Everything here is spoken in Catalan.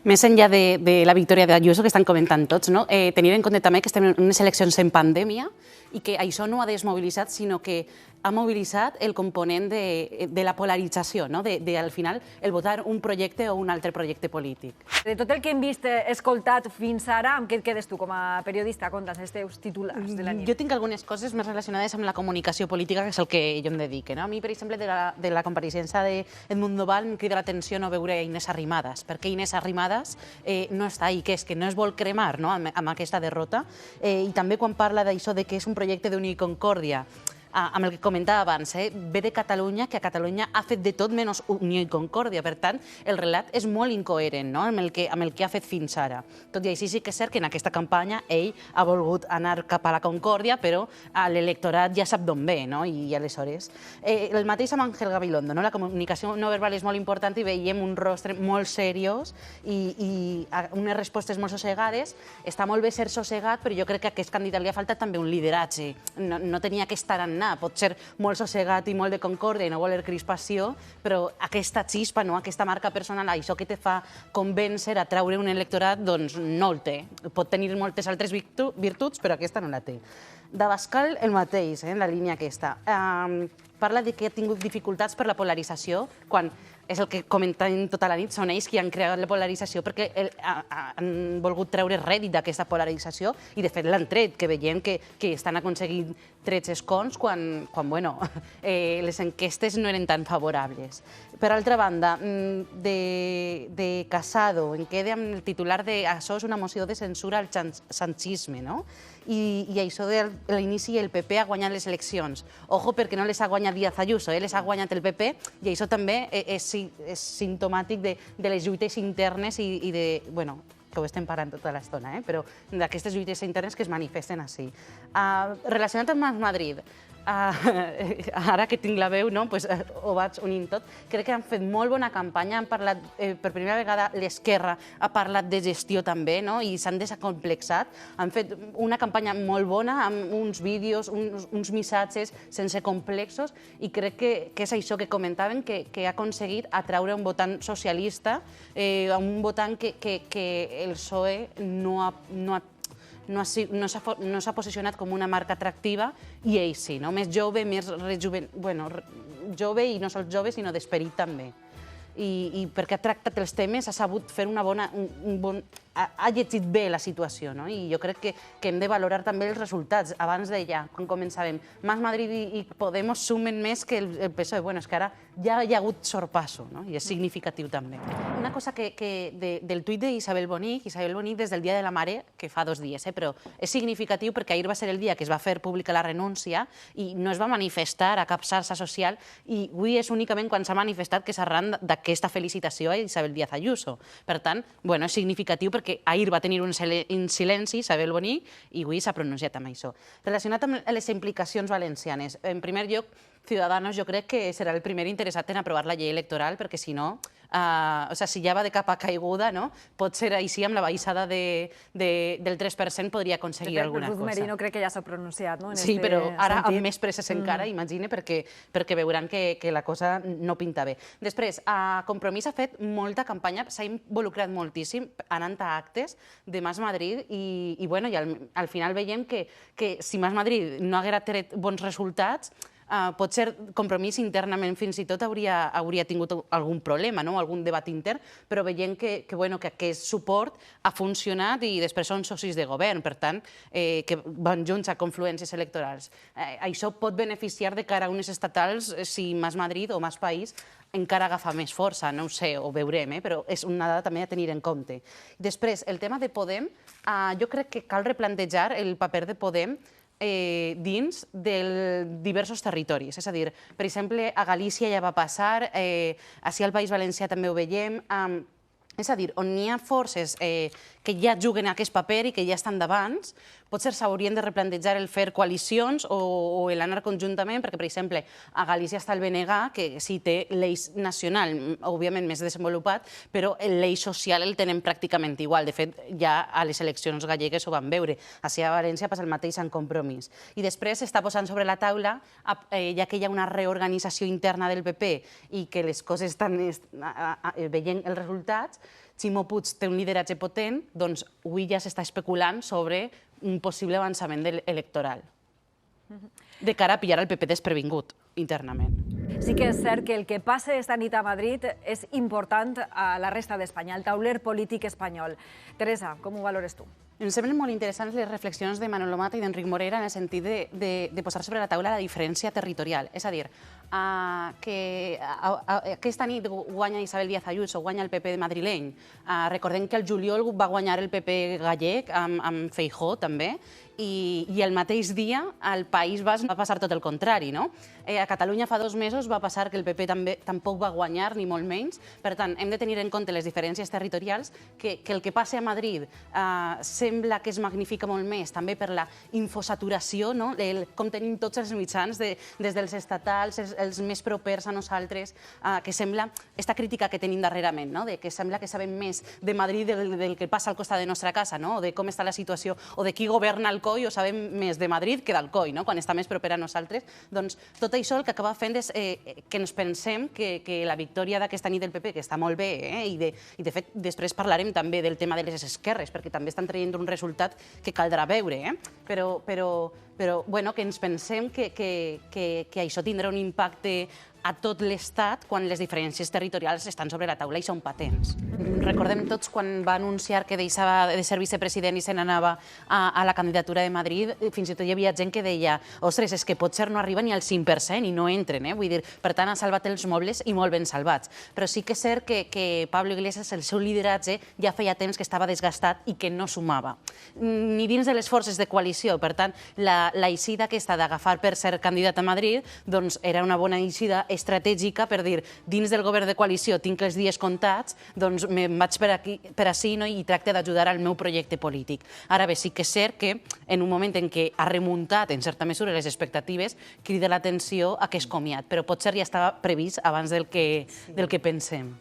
Més enllà de la victòria d'Ayuso, que estan comentant tots, no? Tenir en compte també que estem en unes eleccions en pandèmia i que això no ha desmobilitzat, sinó que ha mobilitzat el component de la polarització, no? Al final, el votar un projecte o un altre projecte polític. De tot el que hem vist, escoltat fins ara, amb què et quedes tu com a periodista? Conta'ns els teus titulars de la nit. Jo tinc algunes coses més relacionades amb la comunicació política, que és el que jo em dedique. A mi, per exemple, de la compareixença d'Edmundo Val em crida l'atenció no veure Inés Arrimadas, perquè Inés Arrimadas no està ahí, que és que no es vol cremar amb aquesta derrota. I també quan parla d'això de que és un projecte d'unió i concòrdia, amb el que comentava abans, ve de Catalunya, que a Catalunya ha fet de tot menys unió i concòrdia. Per tant, el relat és molt incoherent amb el que ha fet fins ara. Tot i així, sí que és cert que en aquesta campanya ell ha volgut anar cap a la concòrdia, però l'electorat ja sap d'on ve, i aleshores... El mateix amb Ángel Gabilondo, la comunicació no verbal és molt important i veiem un rostre molt seriós i unes respostes molt sossegades. Està molt bé ser sossegat, però jo crec que a aquest candidat li ha faltat també un lideratge. No tenia que estar en pot ser molt sossegat i molt de concòrdia i no voler crispació, però aquesta xispa, aquesta marca personal, això que te fa convèncer, atraure un electorat, doncs no el té. Pot tenir moltes altres virtuts, però aquesta no la té. D'Abascal, el mateix, en la línia aquesta. Parla que ha tingut dificultats per la polarització, quan és el que comentem tota la nit, són ells qui han creat la polarització perquè han volgut treure rèdit d'aquesta polarització i, de fet, l'han tret, que veiem que estan aconseguint 13 escons quan les enquestes no eren tan favorables. Per altra banda, de Casado, en queda amb el titular de això és una moció de censura al sanchisme, no? I això de l'inici el PP ha guanyat les eleccions. Ojo, perquè no les ha guanyat Díaz Ayuso, les ha guanyat el PP, i això també és simptomàtic de les lluites internes i de... Bueno, que ho estem parlant tota l'estona, però d'aquestes lluites internes que es manifesten així. Relacionat amb Madrid, ara que tinc la veu, ho vaig unint tot, crec que han fet molt bona campanya, han parlat, per primera vegada l'esquerra ha parlat de gestió també, i s'han desacomplexat, han fet una campanya molt bona, amb uns vídeos, uns missatges sense complexos, i crec que és això que comentaven, que ha aconseguit atraure un votant socialista, un votant que el PSOE no s'ha posicionat com una marca atractiva i ell sí, més jove, més jove i no sols jove, sinó d'esperit també. I perquè ha tractat els temes, ha sabut fer una bona... ha llegit bé la situació, i jo crec que hem de valorar també els resultats. Abans deia, quan començàvem, Mas Madrid i Podemos sumen més que el PSOE. Bueno, és que ara ja hi ha hagut sorpasso, i és significatiu també. Una cosa del tuit d'Isabel Bonig des del Dia de la Mare, que fa 2 dies, però és significatiu perquè ahir va ser el dia que es va fer pública la renúncia i no es va manifestar a cap xarxa social i avui és únicament quan s'ha manifestat que s'arran d'aquesta felicitació a Isabel Díaz Ayuso. Per tant, és significatiu perquè ahir va tenir un silenci Isabel Bonig i avui s'ha pronunciat amb això. Relacionat amb les implicacions valencianes, en primer lloc, Ciudadanos jo crec que serà el primer interessat en aprovar la llei electoral perquè si no, si ja va de capa caiguda, pot ser així amb la baixada del 3% podria aconseguir alguna cosa. Ruth Merino crec que ja s'ha pronunciat, no? Sí, però ara amb més presses encara, imagina, perquè veuran que la cosa no pinta bé. Després, Compromís ha fet molta campanya, s'ha involucrat moltíssim anant a actes de Mas Madrid i al final veiem que si Mas Madrid no haguera tret bons resultats, potser Compromís internament fins i tot hauria tingut algun problema, algun debat intern, però veiem que aquest suport ha funcionat i després són socis de govern, per tant, que van junts a confluències electorals. Això pot beneficiar de cara a unes estatals si Mas Madrid o Mas País encara agafa més força, no ho sé, ho veurem, però és una dada també a tenir en compte. Després, el tema de Podem, jo crec que cal replantejar el paper de Podem dins de diversos territoris. És a dir, per exemple, a Galícia ja va passar, així al País Valencià també ho veiem, és a dir, on hi ha forces que ja juguen aquest paper i que ja estan d'abans, potser s'haurien de replantejar el fer coalicions o l'anar conjuntament, perquè, per exemple, a Galícia està el BNG, que sí té l'eix nacional, òbviament més desenvolupat, però l'eix social el tenen pràcticament igual. De fet, ja a les eleccions gallegues ho van veure. Així a València passa el mateix en Compromís. I després s'està posant sobre la taula, ja que hi ha una reorganització interna del PP i que les coses estan veient els resultats, Ximo Puig té un lideratge potent, doncs avui ja s'està especulant sobre un possible avançament electoral de cara a pillar el PP desprevingut internament. Sí que és cert que el que passa esta nit a Madrid és important a la resta d'Espanya, el tauler polític espanyol. Teresa, com ho valores tu? Em semblen molt interessants les reflexions de Manolo Mata i d'Enric Morera en el sentit de posar sobre la taula la diferència territorial. És a dir, que aquesta nit guanya Isabel Díaz Ayuso, guanya el PP madrileny. Recordem que el juliol va guanyar el PP gallec amb Feijóo també, i el mateix dia al País Basc va passar tot el contrari. A Catalunya fa 2 mesos va passar que el PP tampoc va guanyar, ni molt menys. Per tant, hem de tenir en compte les diferències territorials, que el que passa a Madrid sembla que es magnifica molt més, també per la infosaturació, com tenim tots els mitjans, des dels estatals, els més propers a nosaltres, que sembla, aquesta crítica que tenim darrerament, que sembla que sabem més de Madrid del que passa al costat de nostra casa, o de com està la situació, o de qui governa el COI, o sabem més de Madrid que del COI, quan està més proper a nosaltres. Doncs tot això el que acaba fent és que ens pensem que la victòria d'aquesta nit del PP, que està molt bé, i de fet després parlarem també del tema de les esquerres, perquè també estan traient un resultat que caldrà veure, però que ens pensem que això tindrà un impacte a tot l'Estat quan les diferències territorials estan sobre la taula i són patents. Recordem tots quan va anunciar que deixava de ser vicepresident i se n'anava a la candidatura de Madrid, fins i tot hi havia gent que deia ostres, és que potser no arriba ni al 5% i no entren, vull dir, per tant ha salvat els mobles i molt ben salvats. Però sí que és cert que Pablo Iglesias, el seu lideratge, ja feia temps que estava desgastat i que no sumava, ni dins de les forces de coalició. Per tant, la eixida aquesta d'agafar per ser candidat a Madrid doncs era una bona eixida estratègica per dir, dins del govern de coalició tinc els dies comptats, doncs me'n vaig per ací i tracte d'ajudar al meu projecte polític. Ara bé, sí que és cert que en un moment en què ha remuntat en certa mesura les expectatives, crida l'atenció aquest comiat, però potser ja estava previst abans del que pensem.